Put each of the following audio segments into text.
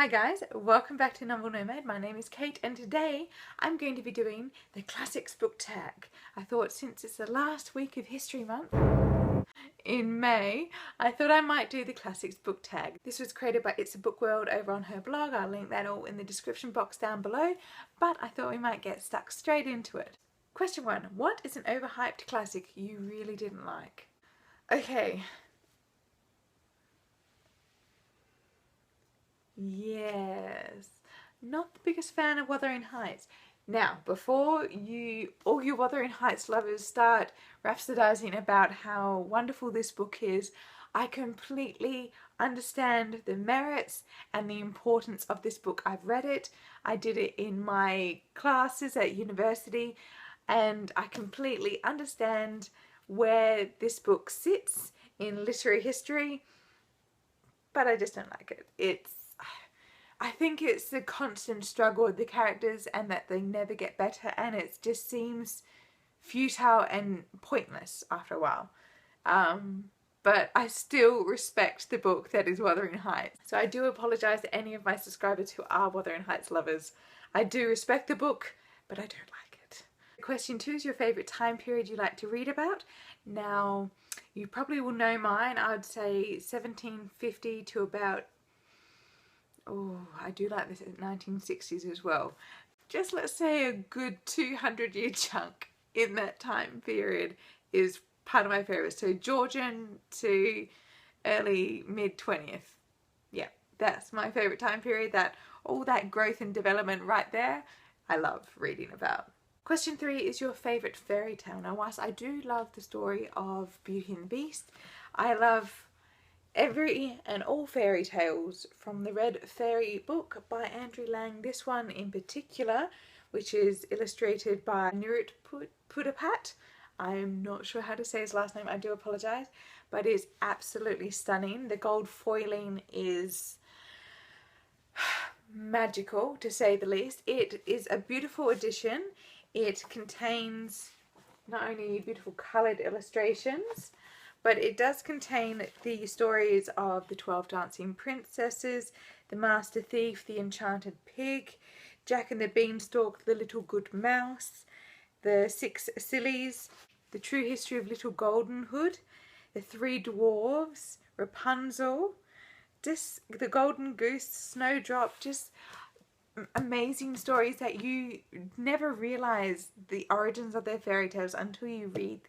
Hi guys, welcome back to Novel Nomad. My name is Kate and today I'm going to be doing the Classics book tag. I thought since it's the last week of History Month in May, I thought I might do the Classics book tag. This was created by It's a Book World over on her blog. I'll link that all in the description box down below, but I thought we might get stuck straight into it. Question 1. What is an overhyped classic you really didn't like? Okay. Yes, not the biggest fan of Wuthering Heights. Now, before all you Wuthering Heights lovers start rhapsodizing about how wonderful this book is, I completely understand the merits and the importance of this book. I've read it, I did it in my classes at university, and I completely understand where this book sits in literary history, but I just don't like it. I think it's the constant struggle with the characters and that they never get better, and it just seems futile and pointless after a while. But I still respect the book that is Wuthering Heights. So I do apologise to any of my subscribers who are Wuthering Heights lovers. I do respect the book, but I don't like it. Question 2 is your favourite time period you like to read about. Now, you probably will know mine. I would say 1750 to about, I do like this at 1960s as well. Just let's say a good 200-year chunk in that time period is part of my favourites. So Georgian to early mid-20th. Yeah, that's my favourite time period. All that growth and development right there, I love reading about. Question 3 is your favourite fairy tale. Now, whilst I do love the story of Beauty and the Beast, I love every and all fairy tales from the Red Fairy book by Andrew Lang. This one in particular, which is illustrated by Nirut Pudapat. I'm not sure how to say his last name, I do apologise, but it is absolutely stunning. The gold foiling is magical, to say the least. It is a beautiful edition. It contains not only beautiful coloured illustrations, but it does contain the stories of the 12 Dancing Princesses, the Master Thief, the Enchanted Pig, Jack and the Beanstalk, the Little Good Mouse, the Six Sillies, the True History of Little Golden Hood, the Three Dwarves, Rapunzel, the Golden Goose, Snowdrop, just amazing stories that you never realise the origins of their fairy tales until you read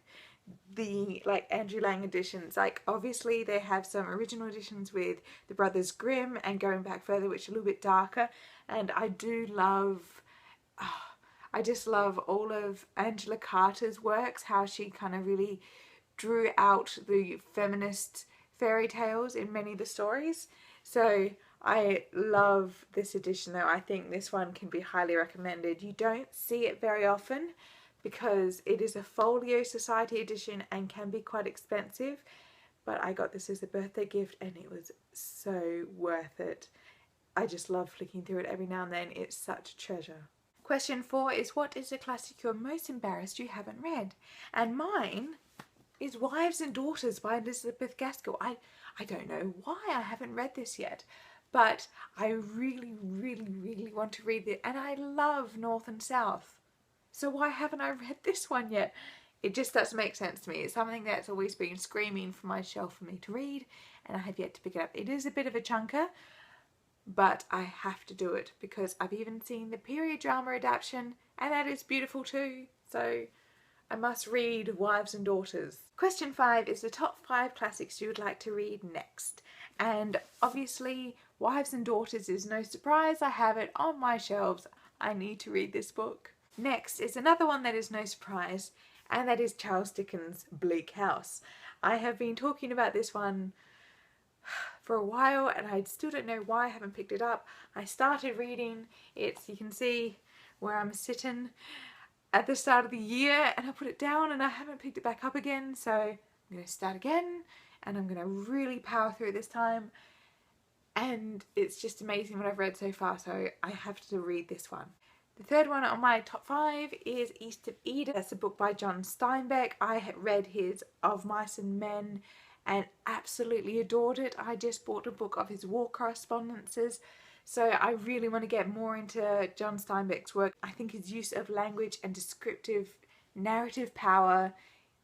the Andrew Lang editions. Obviously they have some original editions with the Brothers Grimm and going back further, which are a little bit darker, and I do love I just love all of Angela Carter's works, how she kind of really drew out the feminist fairy tales in many of the stories. So I love this edition though. I think this one can be highly recommended. You don't see it very often because it is a Folio Society edition and can be quite expensive, but I got this as a birthday gift and it was so worth it. I just love flicking through it every now and then. It's such a treasure. Question 4 is, what is a classic you're most embarrassed you haven't read? And mine is Wives and Daughters by Elizabeth Gaskell. I don't know why I haven't read this yet, but I really want to read it, and I love North and South. So why haven't I read this one yet? It just doesn't make sense to me. It's something that's always been screaming from my shelf for me to read, and I have yet to pick it up. It is a bit of a chunker, but I have to do it because I've even seen the period drama adaptation, and that is beautiful too. So I must read Wives and Daughters. Question 5 is the top 5 classics you would like to read next. And obviously Wives and Daughters is no surprise. I have it on my shelves. I need to read this book. Next is another one that is no surprise, and that is Charles Dickens' Bleak House. I have been talking about this one for a while and I still don't know why I haven't picked it up. I started reading it, you can see where I'm sitting, at the start of the year, and I put it down and I haven't picked it back up again, so I'm going to start again and I'm going to really power through it this time. And it's just amazing what I've read so far, so I have to read this one. The third one on my top 5 is East of Eden. That's a book by John Steinbeck. I had read his Of Mice and Men and absolutely adored it. I just bought a book of his war correspondences, So I really want to get more into John Steinbeck's work. I think his use of language and descriptive narrative power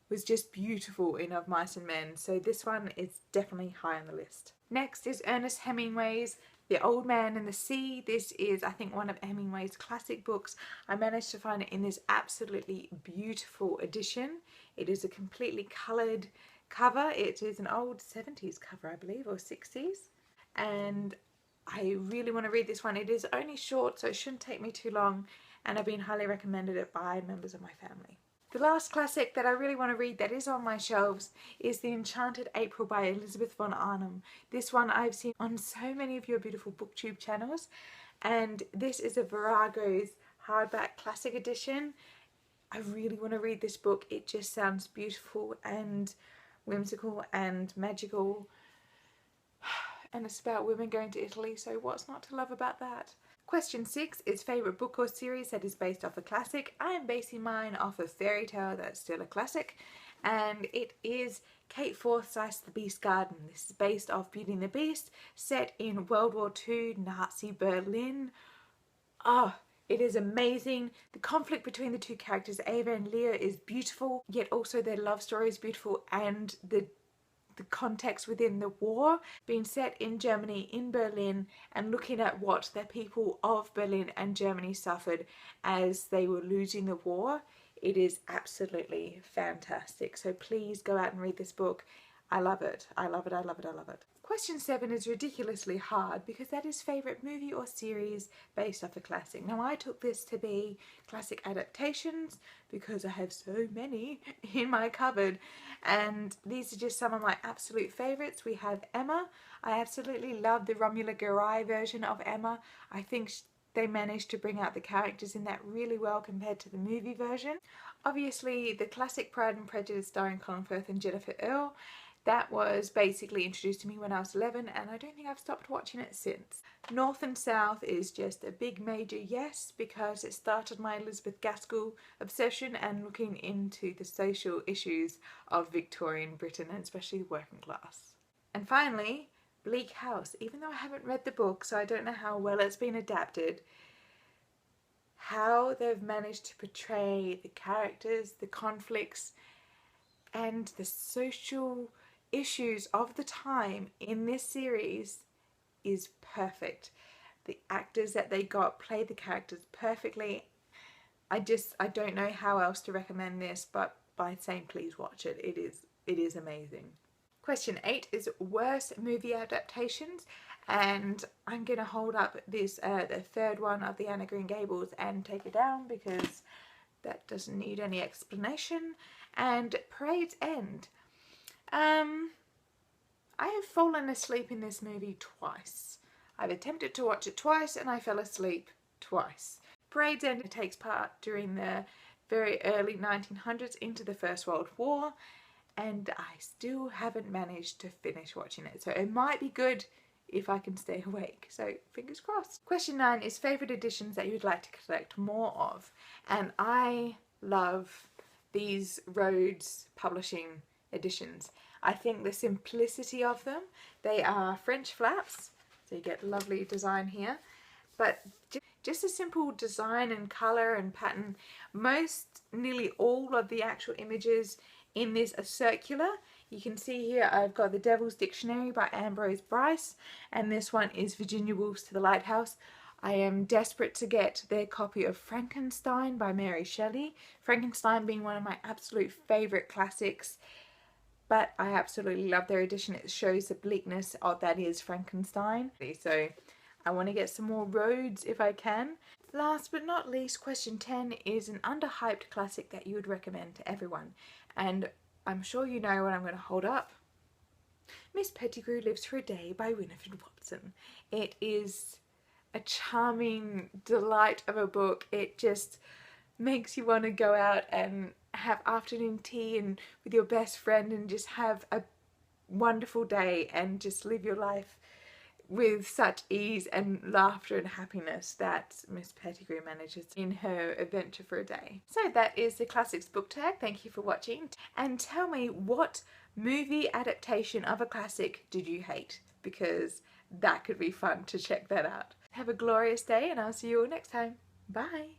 was just beautiful in Of Mice and Men. So this one is definitely high on the list. Next is Ernest Hemingway's The Old Man and the Sea. This is, I think, one of Hemingway's classic books. I managed to find it in this absolutely beautiful edition. It is a completely coloured cover. It is an old 70s cover, I believe, or 60s. And I really want to read this one. It is only short, so it shouldn't take me too long, and I've been highly recommended it by members of my family. The last classic that I really want to read that is on my shelves is The Enchanted April by Elizabeth von Arnim. This one I've seen on so many of your beautiful booktube channels, and this is a Virago's hardback classic edition. I really want to read this book. It just sounds beautiful and whimsical and magical. And it's about women going to Italy, so what's not to love about that? Question 6 is favourite book or series that is based off a classic. I am basing mine off a fairy tale that's still a classic, and it is Kate Forsyth's The Beast Garden. This is based off Beauty and the Beast, set in World War II Nazi Berlin. Oh, it is amazing. The conflict between the two characters, Ava and Leah, is beautiful, yet also their love story is beautiful, and the context within the war, being set in Germany, in Berlin, and looking at what the people of Berlin and Germany suffered as they were losing the war. It is absolutely fantastic. So please go out and read this book. I love it. I love it. I love it. I love it. Question 7 is ridiculously hard because that is favourite movie or series based off a classic. Now I took this to be classic adaptations because I have so many in my cupboard, and these are just some of my absolute favourites. We have Emma. I absolutely love the Romola Garai version of Emma. I think they managed to bring out the characters in that really well compared to the movie version. Obviously the classic Pride and Prejudice starring Colin Firth and Jennifer Earle. That was basically introduced to me when I was 11, and I don't think I've stopped watching it since. North and South is just a big major yes, because it started my Elizabeth Gaskell obsession and looking into the social issues of Victorian Britain, and especially the working class. And finally, Bleak House. Even though I haven't read the book, so I don't know how well it's been adapted, how they've managed to portray the characters, the conflicts, and the social issues of the time in this series is perfect. The actors that they got played the characters perfectly. I don't know how else to recommend this, but by saying please watch it. It is amazing. Question 8 is worst movie adaptations, and I'm gonna hold up this the third one of the Anne of Green Gables and take it down because that doesn't need any explanation. And Parade's End. I have fallen asleep in this movie twice. I've attempted to watch it twice and I fell asleep twice. Parade's End takes part during the very early 1900s into the First World War, and I still haven't managed to finish watching it. So it might be good if I can stay awake. So fingers crossed. Question 9 is favourite editions that you'd like to collect more of. And I love these Rhodes Publishing editions. I think the simplicity of them, they are French flaps, so you get lovely design here, but just a simple design and colour and pattern. Nearly all of the actual images in this are circular. You can see here I've got The Devil's Dictionary by Ambrose Bryce, and this one is Virginia Woolf's To the Lighthouse. I am desperate to get their copy of Frankenstein by Mary Shelley. Frankenstein being one of my absolute favourite classics, but I absolutely love their edition. It shows the bleakness of that is Frankenstein. So I want to get some more Rhodes if I can. Last but not least, question 10 is an underhyped classic that you would recommend to everyone. And I'm sure you know what I'm going to hold up. Miss Pettigrew Lives for a Day by Winifred Watson. It is a charming delight of a book. It just makes you want to go out and have afternoon tea and with your best friend and just have a wonderful day and just live your life with such ease and laughter and happiness that Miss Pettigrew manages in her adventure for a day. So that is the Classics book tag. Thank you for watching, and tell me what movie adaptation of a classic did you hate, because that could be fun to check that out. Have a glorious day, and I'll see you all next time. Bye.